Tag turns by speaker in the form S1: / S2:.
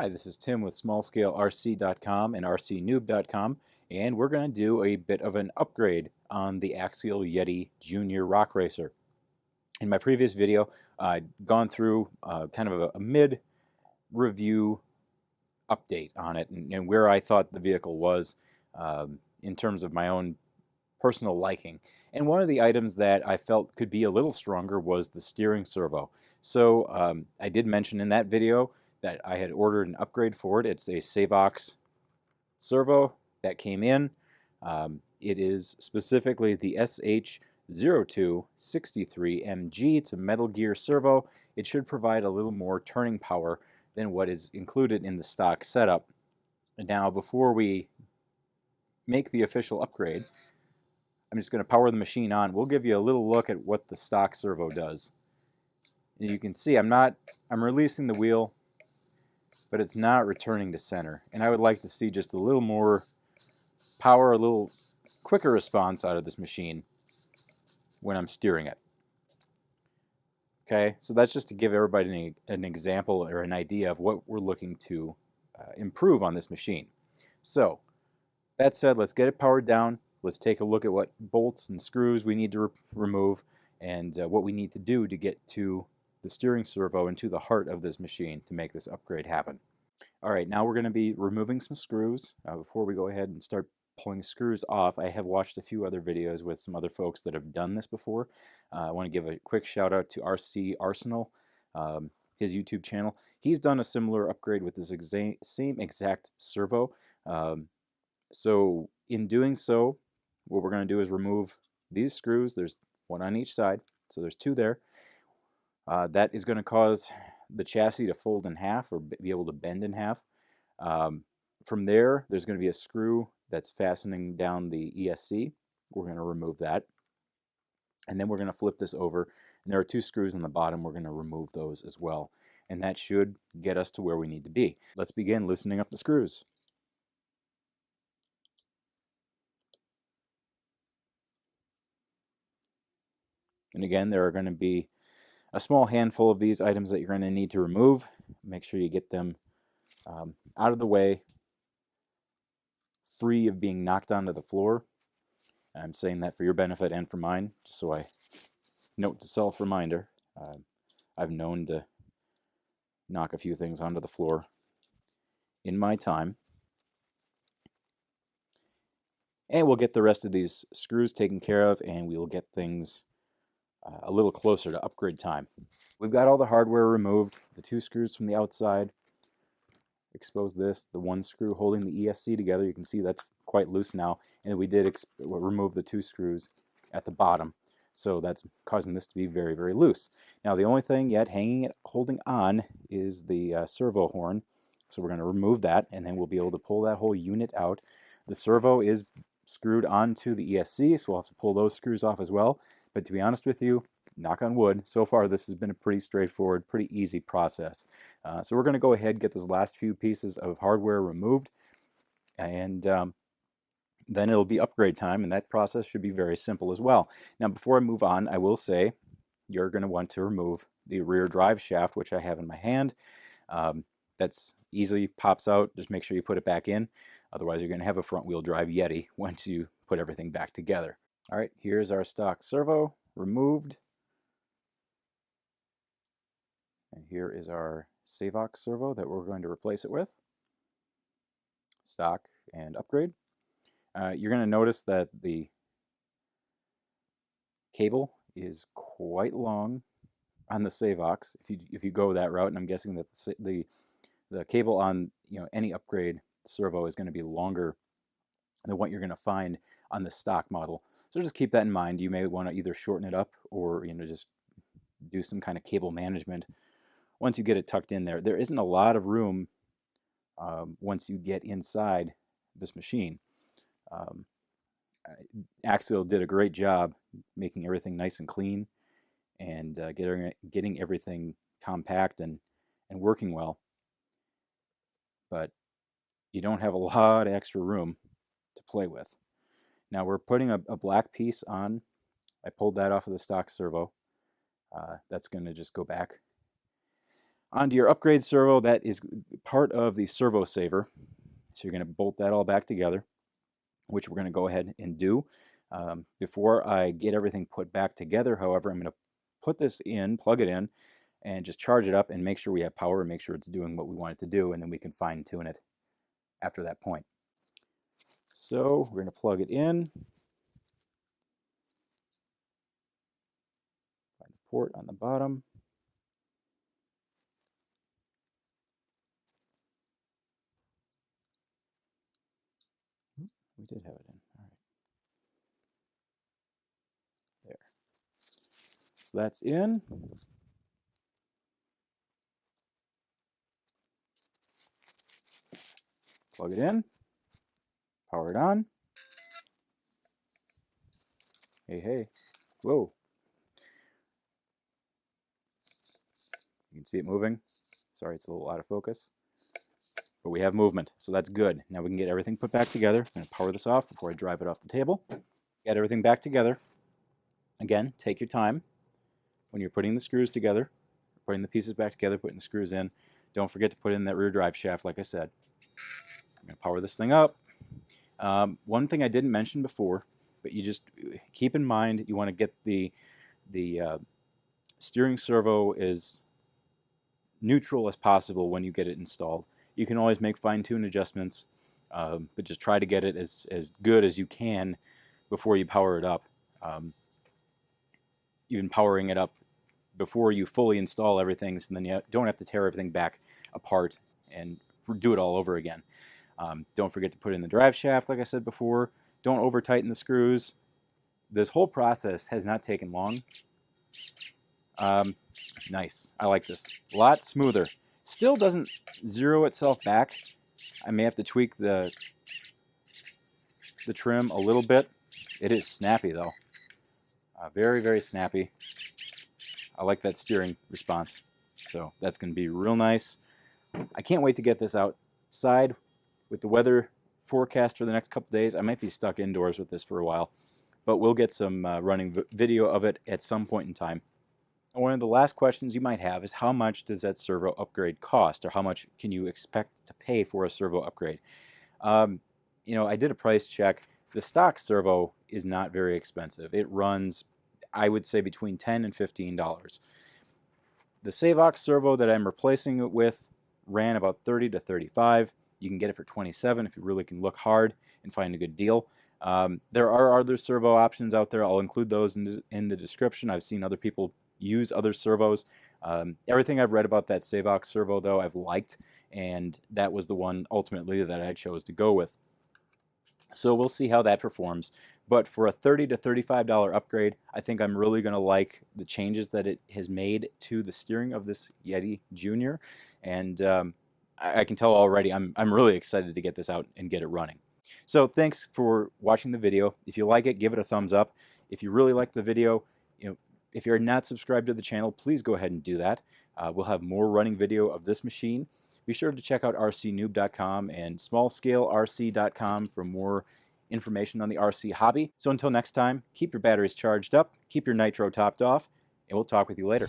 S1: Hi, this is Tim with smallscalerc.com and rcnoob.com, and we're going to do a bit of an upgrade on the Axial Yeti Jr rock racer. In my previous video, I'd gone through kind of a mid-review update on it and where I thought the vehicle was in terms of my own personal liking. And one of the items that I felt could be a little stronger was the steering servo. So I did mention in that video that I had ordered an upgrade for it. It's a Savox servo that came in. It is specifically the SH-0263-MG. It's a Metal Gear servo. It should provide a little more turning power than what is included in the stock setup. Now, before we make the official upgrade, I'm just going to power the machine on. We'll give you a little look at what the stock servo does. And you can see I'm releasing the wheel, but it's not returning to center. And I would like to see just a little more power, a little quicker response out of this machine when I'm steering it. Okay, so that's just to give everybody an example or an idea of what we're looking to improve on this machine. So, that said, let's get it powered down. Let's take a look at what bolts and screws we need to remove and what we need to do to get to the steering servo and to the heart of this machine to make this upgrade happen. All right, now we're going to be removing some screws. Before we go ahead and start pulling screws off, I have watched a few other videos with some other folks that have done this before. I want to give a quick shout out to RC Arsenal, his YouTube channel. He's done a similar upgrade with this same exact servo. So in doing so, what we're going to do is remove these screws. There's one on each side, so there's two there. That is going to cause the chassis to fold in half or be able to bend in half. From there, there's going to be a screw that's fastening down the ESC. We're going to remove that. And then we're going to flip this over. And there are two screws on the bottom. We're going to remove those as well. And that should get us to where we need to be. Let's begin loosening up the screws. And again, there are going to be a small handful of these items that you're going to need to remove. Make sure you get them out of the way, free of being knocked onto the floor. I'm saying that for your benefit and for mine, just so I note to self reminder. I've known to knock a few things onto the floor in my time. And we'll get the rest of these screws taken care of, and we will get things a little closer to upgrade time. We've got all the hardware removed, the two screws from the outside. Expose this, the one screw holding the ESC together. You can see that's quite loose now, and we did remove the two screws at the bottom, so that's causing this to be very, very loose. Now the only thing yet holding on is the servo horn, so we're going to remove that, and then we'll be able to pull that whole unit out. The servo is screwed onto the ESC, so we'll have to pull those screws off as well. But to be honest with you, knock on wood, so far this has been a pretty straightforward, pretty easy process. So we're going to go ahead and get those last few pieces of hardware removed, and then it'll be upgrade time, and that process should be very simple as well. Now before I move on, I will say you're going to want to remove the rear drive shaft, which I have in my hand. That's easily pops out. Just make sure you put it back in. Otherwise, you're going to have a front-wheel drive Yeti once you put everything back together. All right, here's our stock servo removed. And here is our Savox servo that we're going to replace it with. Stock and upgrade. You're going to notice that the cable is quite long on the Savox if you go that route, and I'm guessing that the cable on any upgrade servo is going to be longer than what you're going to find on the stock model. So just keep that in mind. You may want to either shorten it up or just do some kind of cable management once you get it tucked in there. There isn't a lot of room once you get inside this machine. Axial did a great job making everything nice and clean and getting everything compact and working well. But you don't have a lot of extra room to play with. Now we're putting a black piece on. I pulled that off of the stock servo. That's going to just go back Onto your upgrade servo, that is part of the servo saver. So you're going to bolt that all back together, which we're going to go ahead and do. Before I get everything put back together, however, I'm going to put this in, plug it in, and just charge it up and make sure we have power and make sure it's doing what we want it to do, and then we can fine tune it after that point. So we're going to plug it in. Find the port on the bottom. We did have it in. All right. There. So that's in. Plug it in. Power it on. Hey, hey. Whoa. You can see it moving. Sorry, it's a little out of focus. But we have movement, so that's good. Now we can get everything put back together. I'm going to power this off before I drive it off the table. Get everything back together. Again, take your time when you're putting the screws together, putting the pieces back together, putting the screws in. Don't forget to put in that rear drive shaft, like I said. I'm going to power this thing up. One thing I didn't mention before, but you just keep in mind, you want to get the steering servo as neutral as possible when you get it installed. You can always make fine-tune adjustments, but just try to get it as good as you can before you power it up. Even powering it up before you fully install everything, so then you don't have to tear everything back apart and do it all over again. Don't forget to put in the drive shaft, like I said before. Don't over-tighten the screws. This whole process has not taken long. Nice. I like this. A lot smoother. Still doesn't zero itself back. I may have to tweak the trim a little bit. It is snappy, though. Very, very snappy. I like that steering response. So that's going to be real nice. I can't wait to get this outside. With the weather forecast for the next couple days, I might be stuck indoors with this for a while. But we'll get some running video of it at some point in time. One of the last questions you might have is how much does that servo upgrade cost, or how much can you expect to pay for a servo upgrade? You know, I did a price check. The stock servo is not very expensive. It runs, I would say, between $10 and $15. The Savox servo that I'm replacing it with ran about $30 to $35. You can get it for $27 if you really can look hard and find a good deal. There are other servo options out there. I'll include those in the description. I've seen other people use other servos. Everything I've read about that Savox servo, though, I've liked, and that was the one ultimately that I chose to go with. So we'll see how that performs. But for a $30 to $35 upgrade, I think I'm really going to like the changes that it has made to the steering of this Yeti Jr. And I can tell already I'm really excited to get this out and get it running. So thanks for watching the video. If you like it, give it a thumbs up. If you really like the video, if you're not subscribed to the channel, please go ahead and do that. We'll have more running video of this machine. Be sure to check out rcnoob.com and smallscalerc.com for more information on the RC hobby. So until next time, keep your batteries charged up, keep your nitro topped off, and we'll talk with you later.